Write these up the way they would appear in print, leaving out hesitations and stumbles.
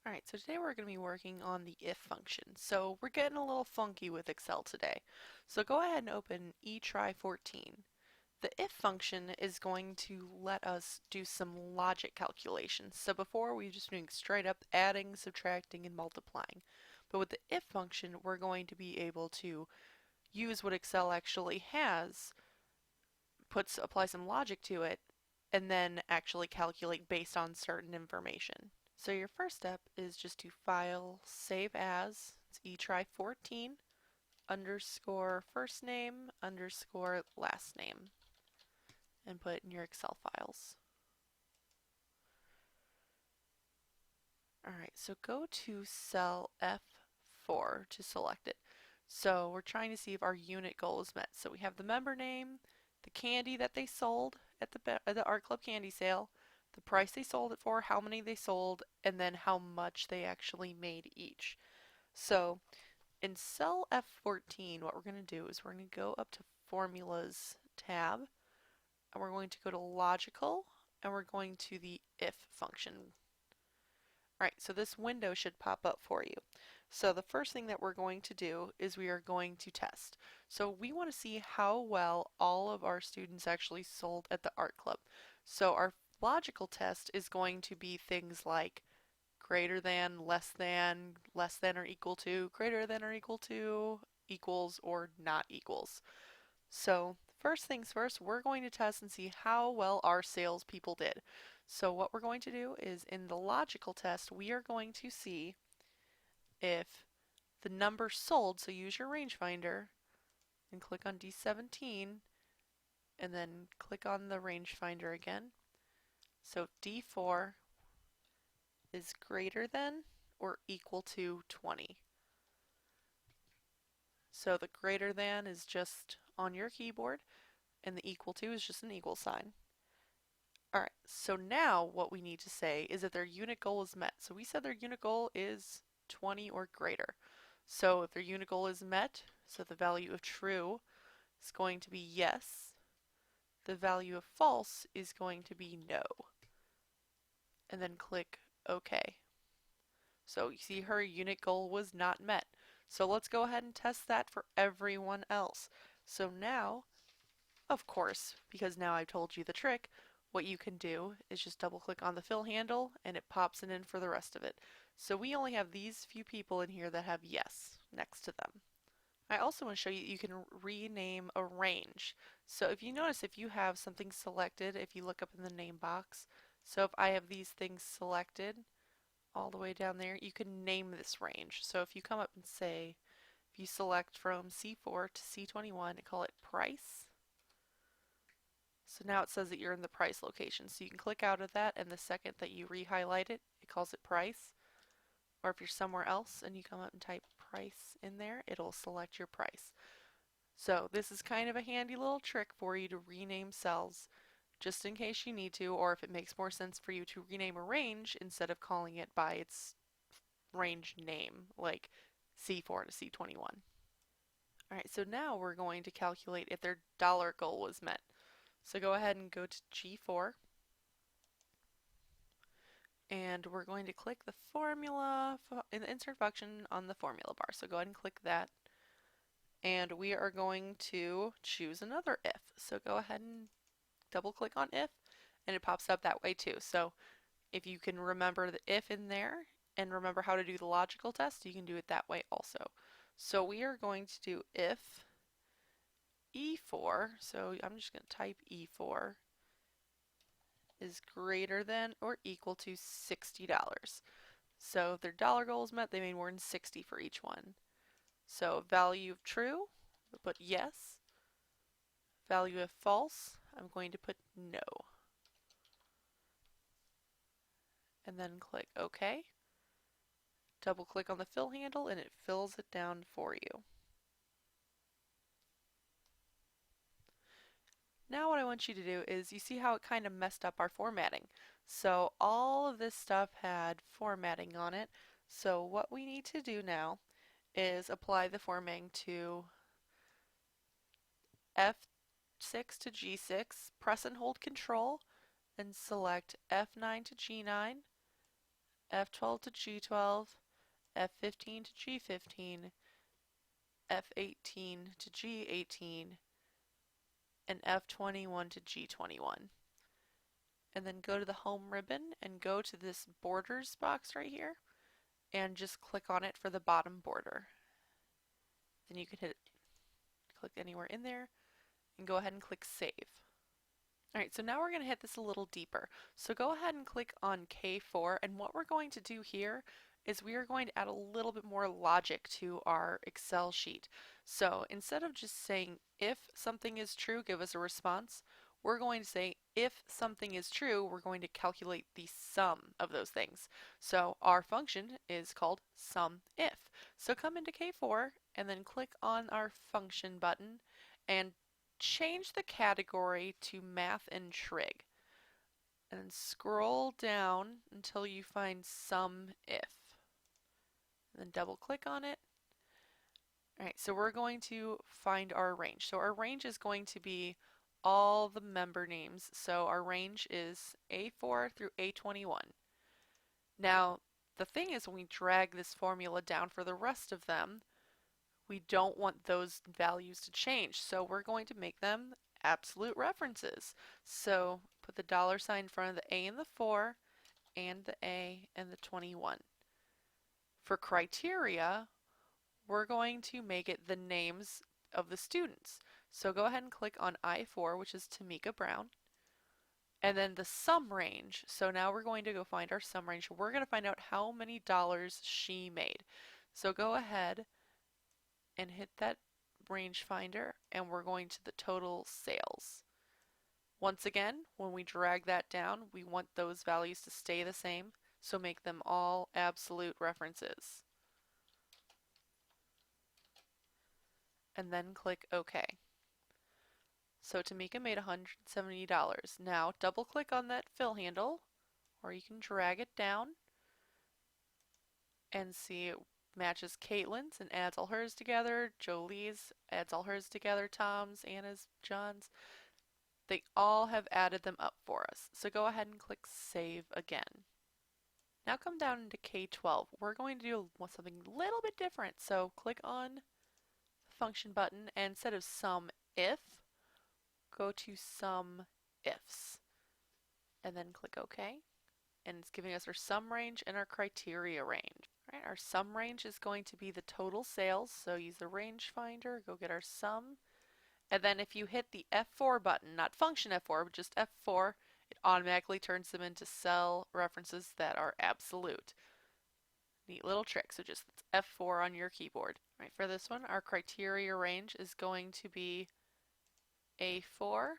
Alright, so today we're going to be working on the if function. So we're getting a little funky with Excel today. So go ahead and open eTry14. The if function is going to let us do some logic calculations. So before we were just doing straight up adding, subtracting, and multiplying. But with the if function, we're going to be able to use what Excel actually has, apply some logic to it, and then actually calculate based on certain information. So your first step is just to file, save as, it's eTry14 underscore first name underscore last name, and put it in your Excel files. Alright, so go to cell F4 to select it. So we're trying to see if our unit goal is met. So we have the member name, the candy that they sold at the Art Club candy sale, the price they sold it for, how many they sold, and then how much they actually made each. So in cell F14, what we're going to do is we're going to go up to Formulas tab, and we're going to go to Logical, and we're going to the if function. Alright, so this window should pop up for you. So the first thing that we're going to do is we are going to test. So we want to see how well all of our students actually sold at the art club. So our logical test is going to be things like greater than, less than or equal to, greater than or equal to, equals or not equals. So first things first, we're going to test and see how well our salespeople did. So what we're going to do is in the logical test, we are going to see if the number sold, so use your rangefinder and click on D17 and then click on the rangefinder again. So D4 is greater than or equal to 20. So the greater than is just on your keyboard and the equal to is just an equal sign. Alright, so now what we need to say is that their unit goal is met. So we said their unit goal is 20 or greater. So if their unit goal is met, so the value of true is going to be yes, the value of false is going to be no. And then click OK. So you see her unit goal was not met. So let's go ahead and test that for everyone else. So now, of course, because now I've told you the trick, what you can do is just double click on the fill handle and it pops it in for the rest of it. So we only have these few people in here that have yes next to them. I also want to show you you can rename a range. So if you notice, if you have something selected, if you look up in the name box, so if I have these things selected all the way down there, you can name this range. So if you come up and say, if you select from C4 to C21 and call it price, so now it says that you're in the price location. So you can click out of that, and the second that you re-highlight it, it calls it price. Or if you're somewhere else and you come up and type price in there, it'll select your price. So this is kind of a handy little trick for you to rename cells just in case you need to, or if it makes more sense for you to rename a range instead of calling it by its range name, like C4 to C21. Alright, so now we're going to calculate if their dollar goal was met. So go ahead and go to G4, and we're going to click the formula in the insert function on the formula bar. So go ahead and click that, and we are going to choose another if. So go ahead and double click on if, and it pops up that way too. So if you can remember the if in there and remember how to do the logical test, you can do it that way also. So we are going to do if E4, so I'm just going to type E4 is greater than or equal to $60. So if their dollar goal is met, they made more than 60 for each one. So value of true, we'll put yes. Value of false, I'm going to put no. And then click OK. Double click on the fill handle and it fills it down for you. Now what I want you to do is, you see how it kind of messed up our formatting. So all of this stuff had formatting on it. So what we need to do now is apply the formatting to F6 to G6, press and hold Control, and select F9 to G9, F12 to G12, F15 to G15, F18 to G18, and F21 to G21. And then go to the home ribbon and go to this borders box right here and just click on it for the bottom border. Then you can click anywhere in there and go ahead and click save. Alright, so now we're going to hit this a little deeper. So go ahead and click on K4, and what we're going to do here is we are going to add a little bit more logic to our Excel sheet. So instead of just saying if something is true, give us a response, we're going to say if something is true, we're going to calculate the sum of those things. So our function is called SUMIF. So come into K4 and then click on our function button and change the category to math and trig. And scroll down until you find SUMIF. Then double click on it. Alright, so we're going to find our range. So our range is going to be all the member names. So our range is A4 through A21. Now, the thing is when we drag this formula down for the rest of them, we don't want those values to change. So we're going to make them absolute references. So put the $ in front of the A and the 4 and the A and the 21. For criteria, we're going to make it the names of the students. So go ahead and click on I4, which is Tamika Brown, and then the sum range. So now we're going to go find our sum range. We're going to find out how many dollars she made. So go ahead and hit that range finder, and we're going to the total sales. Once again, when we drag that down, we want those values to stay the same, so make them all absolute references. And then click OK. So Tamika made $170. Now double click on that fill handle, or you can drag it down and see it matches Caitlin's and adds all hers together, Jolie's adds all hers together, Tom's, Anna's, John's. They all have added them up for us. So go ahead and click save again. Now come down into K12. We're going to do something a little bit different. So click on the function button, and instead of SUMIF, go to SUMIFs. And then click OK. And it's giving us our sum range and our criteria range. All right, our sum range is going to be the total sales. So use the range finder, go get our sum. And then if you hit the F4 button, not function F4, but just F4, it automatically turns them into cell references that are absolute. Neat little trick. So just F4 on your keyboard. All right, for this one, our criteria range is going to be A4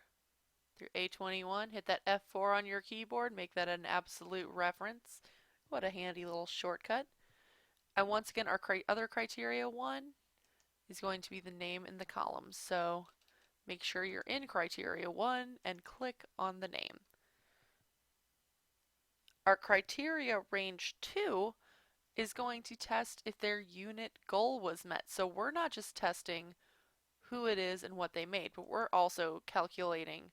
through A21. Hit that F4 on your keyboard, make that an absolute reference. What a handy little shortcut. And once again, our other criteria one is going to be the name in the column. So make sure you're in criteria 1 and click on the name. Our criteria range 2 is going to test if their unit goal was met. So we're not just testing who it is and what they made, but we're also calculating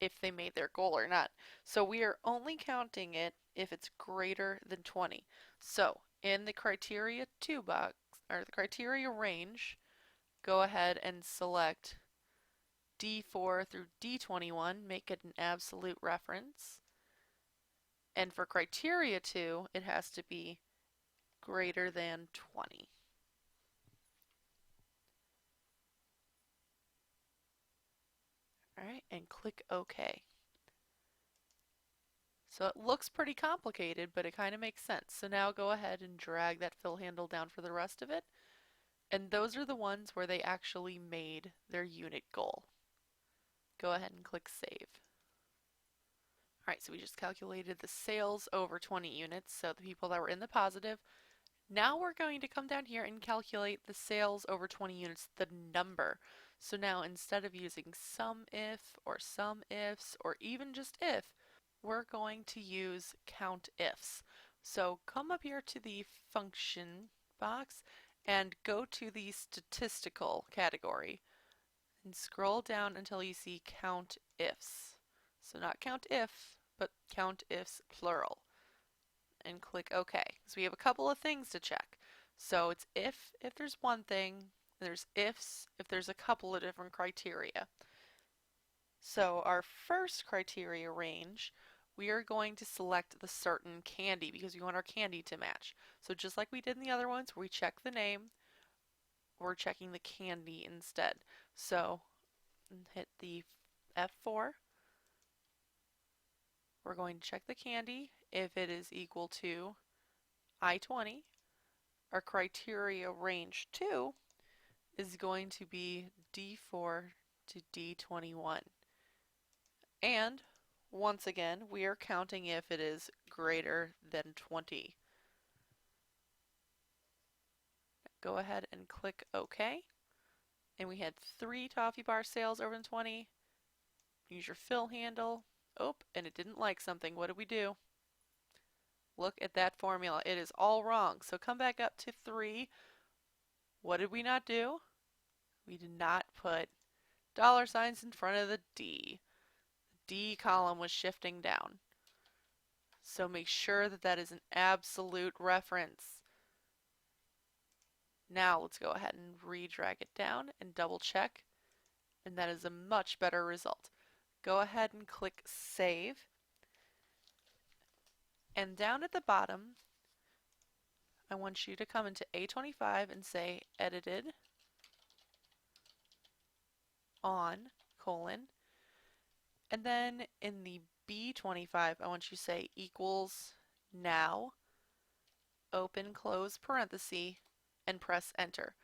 if they made their goal or not. So we are only counting it if it's greater than 20. So in the criteria 2 box, or the criteria range, go ahead and select D4 through D21, make it an absolute reference. And for criteria 2, it has to be greater than 20. Alright, and click OK. So it looks pretty complicated, but it kind of makes sense. So now go ahead and drag that fill handle down for the rest of it. And those are the ones where they actually made their unit goal. Go ahead and click save. Alright, so we just calculated the sales over 20 units, so the people that were in the positive. Now we're going to come down here and calculate the sales over 20 units, the number. So now instead of using SUMIF or SUMIFs or even just if, we're going to use COUNTIFs. So come up here to the function box and go to the statistical category and scroll down until you see COUNTIFs. So not COUNTIF, but COUNTIFs plural. and click OK. So we have a couple of things to check. So it's if there's one thing, there's ifs if there's a couple of different criteria. So our first criteria range, we are going to select the certain candy because we want our candy to match. So just like we did in the other ones where we check the name, we're checking the candy instead. So hit the F4. We're going to check the candy. If it is equal to I-20, our criteria range 2 is going to be D4 to D21. And once again, we are counting if it is greater than 20. Go ahead and click OK. And we had 3 toffee bar sales over 20. Use your fill handle. Oh, and it didn't like something. What did we do? Look at that formula. It is all wrong. So come back up to 3. What did we not do? We did not put dollar signs in front of the D. The D column was shifting down. So make sure that that is an absolute reference. Now let's go ahead and re-drag it down and double check. And that is a much better result. Go ahead and click Save. And down at the bottom, I want you to come into A25 and say edited on colon. And then in the B25, I want you to say equals now, open, close parenthesis, and press enter.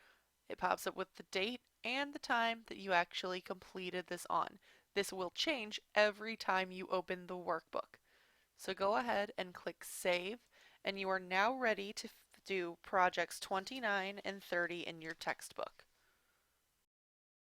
It pops up with the date and the time that you actually completed this on. This will change every time you open the workbook. So go ahead and click Save, and you are now ready to do projects 29 and 30 in your textbook.